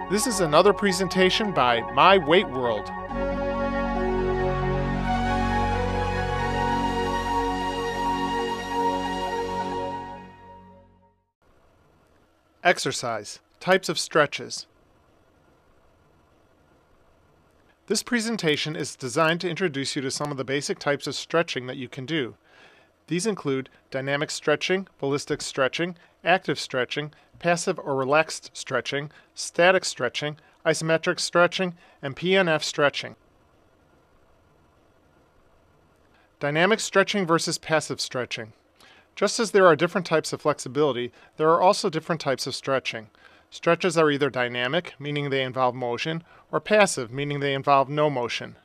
This is another presentation by My Weight World. Exercise. Types of stretches. This presentation is designed to introduce you to some of the basic types of stretching that you can do. These include dynamic stretching, ballistic stretching, active stretching, passive or relaxed stretching, static stretching, isometric stretching, and PNF stretching. Dynamic stretching versus passive stretching. Just as there are different types of flexibility, there are also different types of stretching. Stretches are either dynamic, meaning they involve motion, or passive, meaning they involve no motion.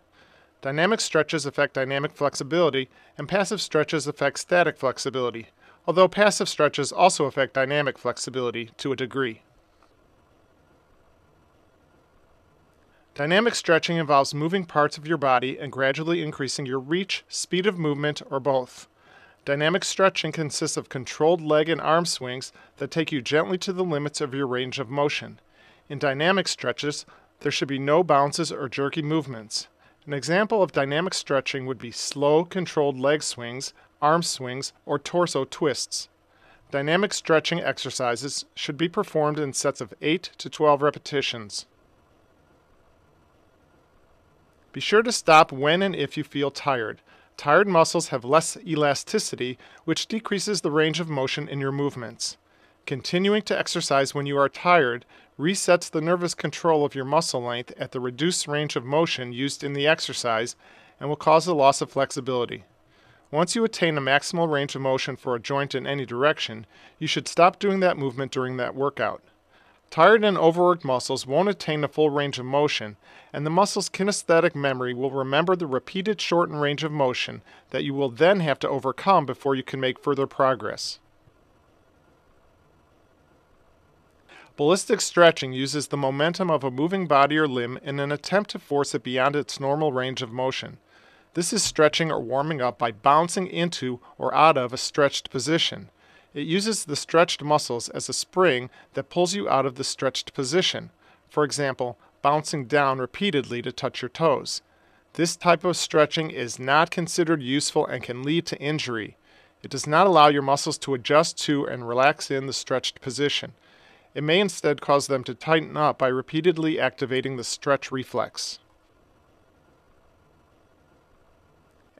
Dynamic stretches affect dynamic flexibility, and passive stretches affect static flexibility, although passive stretches also affect dynamic flexibility to a degree. Dynamic stretching involves moving parts of your body and gradually increasing your reach, speed of movement, or both. Dynamic stretching consists of controlled leg and arm swings that take you gently to the limits of your range of motion. In dynamic stretches, there should be no bounces or jerky movements. An example of dynamic stretching would be slow, controlled leg swings, arm swings, or torso twists. Dynamic stretching exercises should be performed in sets of 8 to 12 repetitions. Be sure to stop when and if you feel tired. Tired muscles have less elasticity, which decreases the range of motion in your movements. Continuing to exercise when you are tired resets the nervous control of your muscle length at the reduced range of motion used in the exercise and will cause a loss of flexibility. Once you attain a maximal range of motion for a joint in any direction, you should stop doing that movement during that workout. Tired and overworked muscles won't attain a full range of motion, and the muscle's kinesthetic memory will remember the repeated shortened range of motion that you will then have to overcome before you can make further progress. Ballistic stretching uses the momentum of a moving body or limb in an attempt to force it beyond its normal range of motion. This is stretching or warming up by bouncing into or out of a stretched position. It uses the stretched muscles as a spring that pulls you out of the stretched position. For example, bouncing down repeatedly to touch your toes. This type of stretching is not considered useful and can lead to injury. It does not allow your muscles to adjust to and relax in the stretched position. It may instead cause them to tighten up by repeatedly activating the stretch reflex.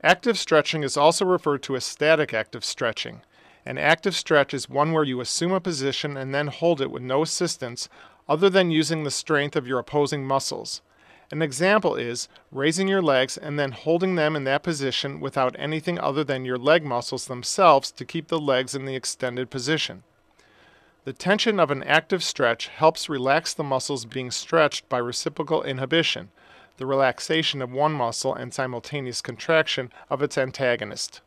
Active stretching is also referred to as static active stretching. An active stretch is one where you assume a position and then hold it with no assistance other than using the strength of your opposing muscles. An example is raising your legs and then holding them in that position without anything other than your leg muscles themselves to keep the legs in the extended position. The tension of an active stretch helps relax the muscles being stretched by reciprocal inhibition, the relaxation of one muscle and simultaneous contraction of its antagonist.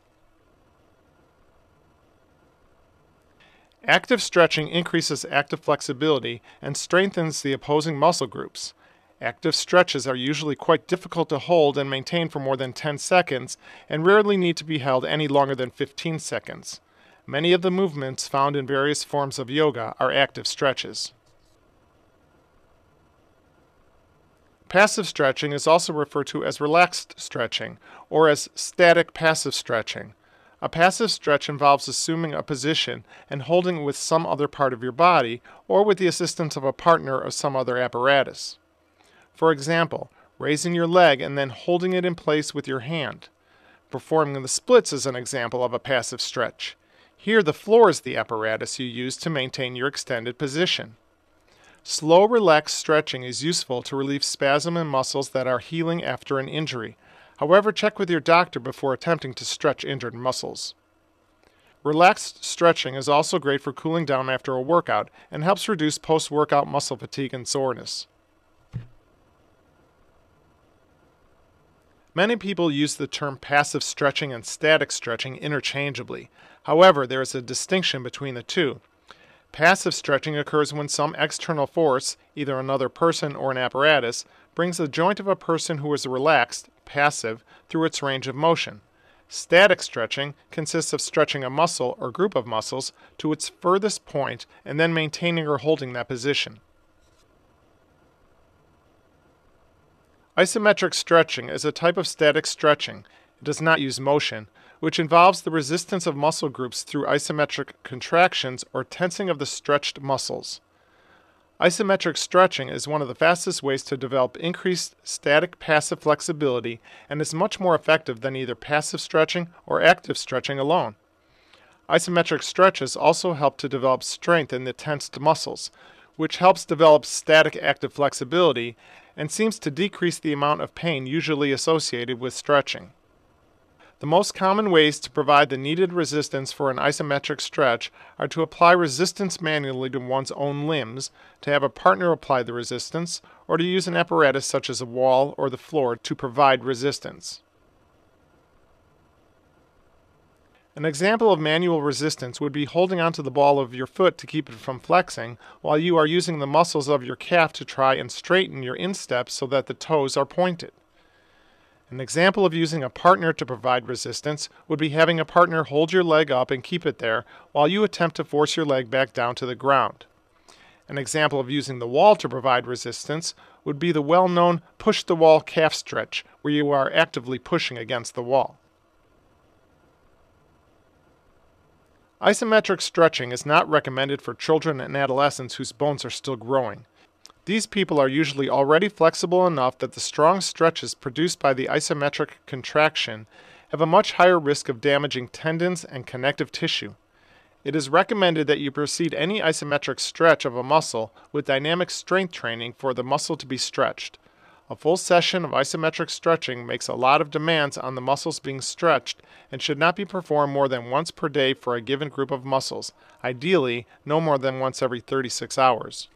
Active stretching increases active flexibility and strengthens the opposing muscle groups. Active stretches are usually quite difficult to hold and maintain for more than 10 seconds and rarely need to be held any longer than 15 seconds. Many of the movements found in various forms of yoga are active stretches. Passive stretching is also referred to as relaxed stretching or as static passive stretching. A passive stretch involves assuming a position and holding it with some other part of your body or with the assistance of a partner or some other apparatus. For example, raising your leg and then holding it in place with your hand. Performing the splits is an example of a passive stretch. Here the floor is the apparatus you use to maintain your extended position. Slow, relaxed stretching is useful to relieve spasm in muscles that are healing after an injury. However, check with your doctor before attempting to stretch injured muscles. Relaxed stretching is also great for cooling down after a workout and helps reduce post-workout muscle fatigue and soreness. Many people use the term passive stretching and static stretching interchangeably. However, there is a distinction between the two. Passive stretching occurs when some external force, either another person or an apparatus, brings the joint of a person who is relaxed, passive, through its range of motion. Static stretching consists of stretching a muscle or group of muscles to its furthest point and then maintaining or holding that position. Isometric stretching is a type of static stretching. It does not use motion, which involves the resistance of muscle groups through isometric contractions or tensing of the stretched muscles. Isometric stretching is one of the fastest ways to develop increased static passive flexibility and is much more effective than either passive stretching or active stretching alone. Isometric stretches also help to develop strength in the tensed muscles, which helps develop static active flexibility and seems to decrease the amount of pain usually associated with stretching. The most common ways to provide the needed resistance for an isometric stretch are to apply resistance manually to one's own limbs, to have a partner apply the resistance, or to use an apparatus such as a wall or the floor to provide resistance. An example of manual resistance would be holding onto the ball of your foot to keep it from flexing, while you are using the muscles of your calf to try and straighten your instep so that the toes are pointed. An example of using a partner to provide resistance would be having a partner hold your leg up and keep it there while you attempt to force your leg back down to the ground. An example of using the wall to provide resistance would be the well-known push the wall calf stretch, where you are actively pushing against the wall. Isometric stretching is not recommended for children and adolescents whose bones are still growing. These people are usually already flexible enough that the strong stretches produced by the isometric contraction have a much higher risk of damaging tendons and connective tissue. It is recommended that you precede any isometric stretch of a muscle with dynamic strength training for the muscle to be stretched. A full session of isometric stretching makes a lot of demands on the muscles being stretched and should not be performed more than once per day for a given group of muscles, ideally no more than once every 36 hours.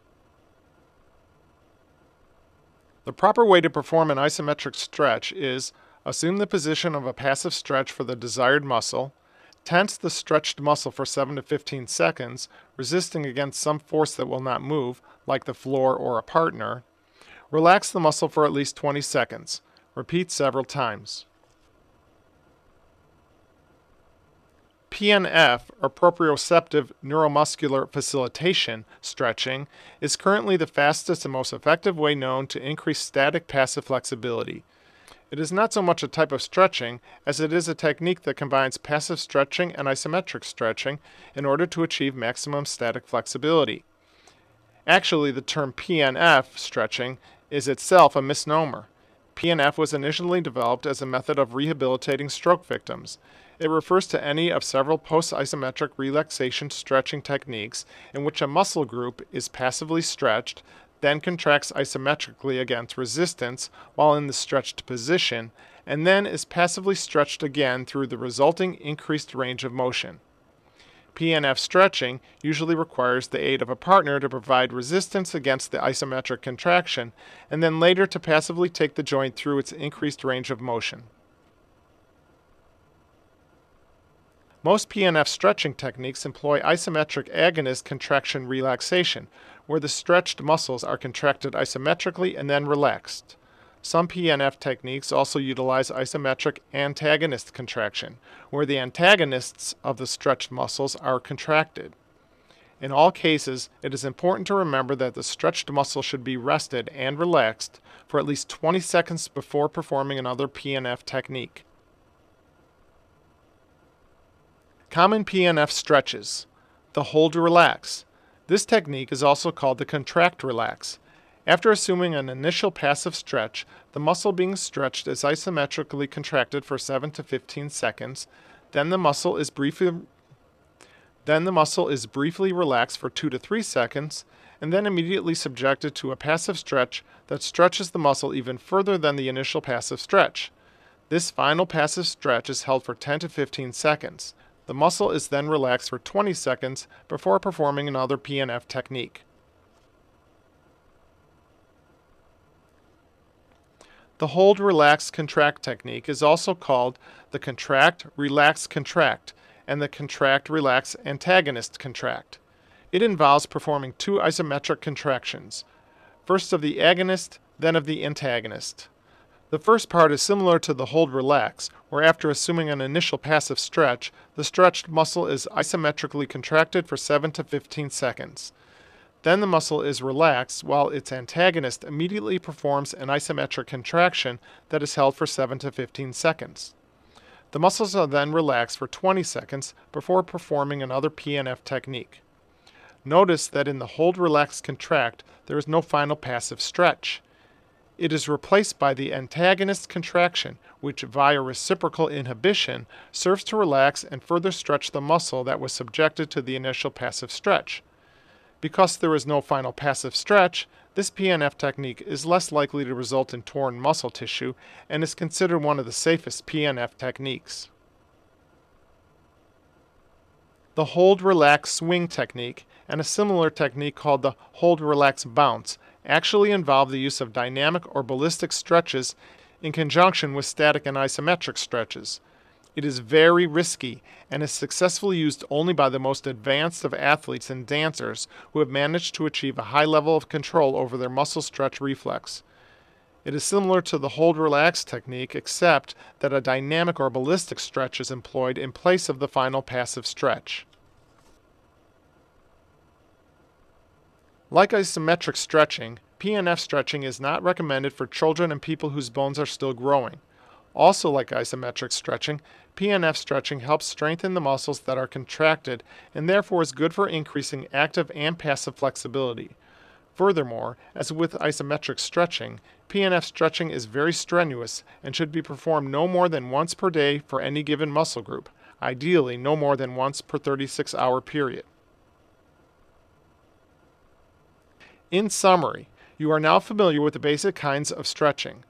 The proper way to perform an isometric stretch is assume the position of a passive stretch for the desired muscle, tense the stretched muscle for 7 to 15 seconds, resisting against some force that will not move, like the floor or a partner. Relax the muscle for at least 20 seconds. Repeat several times. PNF, or proprioceptive neuromuscular facilitation stretching, is currently the fastest and most effective way known to increase static passive flexibility. It is not so much a type of stretching as it is a technique that combines passive stretching and isometric stretching in order to achieve maximum static flexibility. Actually, the term PNF stretching is itself a misnomer. PNF was initially developed as a method of rehabilitating stroke victims. It refers to any of several post-isometric relaxation stretching techniques in which a muscle group is passively stretched, then contracts isometrically against resistance while in the stretched position, and then is passively stretched again through the resulting increased range of motion. PNF stretching usually requires the aid of a partner to provide resistance against the isometric contraction, and then later to passively take the joint through its increased range of motion. Most PNF stretching techniques employ isometric agonist contraction relaxation, where the stretched muscles are contracted isometrically and then relaxed. Some PNF techniques also utilize isometric antagonist contraction, where the antagonists of the stretched muscles are contracted. In all cases, it is important to remember that the stretched muscle should be rested and relaxed for at least 20 seconds before performing another PNF technique. Common PNF stretches. The hold relax. This technique is also called the contract relax. After assuming an initial passive stretch, the muscle being stretched is isometrically contracted for 7 to 15 seconds, then the muscle is briefly relaxed for 2 to 3 seconds, and then immediately subjected to a passive stretch that stretches the muscle even further than the initial passive stretch. This final passive stretch is held for 10 to 15 seconds. The muscle is then relaxed for 20 seconds before performing another PNF technique. The hold, relax, contract technique is also called the contract, relax, contract, and the contract, relax, antagonist contract. It involves performing 2 isometric contractions, first of the agonist, then of the antagonist. The first part is similar to the hold, relax, where after assuming an initial passive stretch, the stretched muscle is isometrically contracted for 7 to 15 seconds. Then the muscle is relaxed while its antagonist immediately performs an isometric contraction that is held for 7 to 15 seconds. The muscles are then relaxed for 20 seconds before performing another PNF technique. Notice that in the hold, relax, contract, there is no final passive stretch. It is replaced by the antagonist contraction, which via reciprocal inhibition serves to relax and further stretch the muscle that was subjected to the initial passive stretch. Because there is no final passive stretch, this PNF technique is less likely to result in torn muscle tissue and is considered one of the safest PNF techniques. The hold, relax, swing technique and a similar technique called the hold, relax, bounce actually involve the use of dynamic or ballistic stretches in conjunction with static and isometric stretches. It is very risky and is successfully used only by the most advanced of athletes and dancers who have managed to achieve a high level of control over their muscle stretch reflex. It is similar to the hold, relax technique, except that a dynamic or ballistic stretch is employed in place of the final passive stretch. Like isometric stretching, PNF stretching is not recommended for children and people whose bones are still growing. Also, like isometric stretching, PNF stretching helps strengthen the muscles that are contracted and therefore is good for increasing active and passive flexibility. Furthermore, as with isometric stretching, PNF stretching is very strenuous and should be performed no more than once per day for any given muscle group, ideally no more than once per 36-hour period. In summary, you are now familiar with the basic kinds of stretching: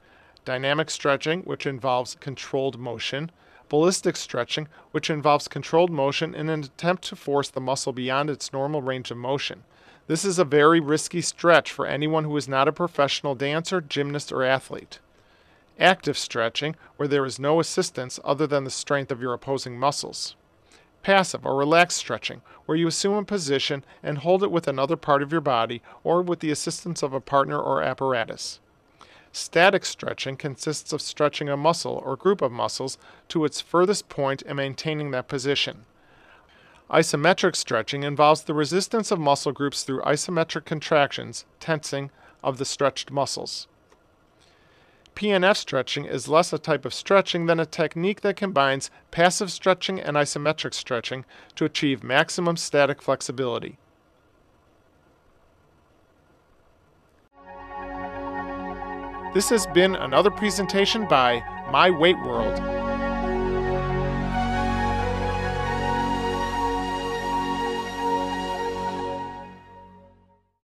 dynamic stretching, which involves controlled motion; ballistic stretching, which involves controlled motion in an attempt to force the muscle beyond its normal range of motion. This is a very risky stretch for anyone who is not a professional dancer, gymnast, or athlete. Active stretching, where there is no assistance other than the strength of your opposing muscles. Passive or relaxed stretching, where you assume a position and hold it with another part of your body or with the assistance of a partner or apparatus. Static stretching consists of stretching a muscle or group of muscles to its furthest point and maintaining that position. Isometric stretching involves the resistance of muscle groups through isometric contractions, tensing of the stretched muscles. PNF stretching is less a type of stretching than a technique that combines passive stretching and isometric stretching to achieve maximum static flexibility. This has been another presentation by My Weight World.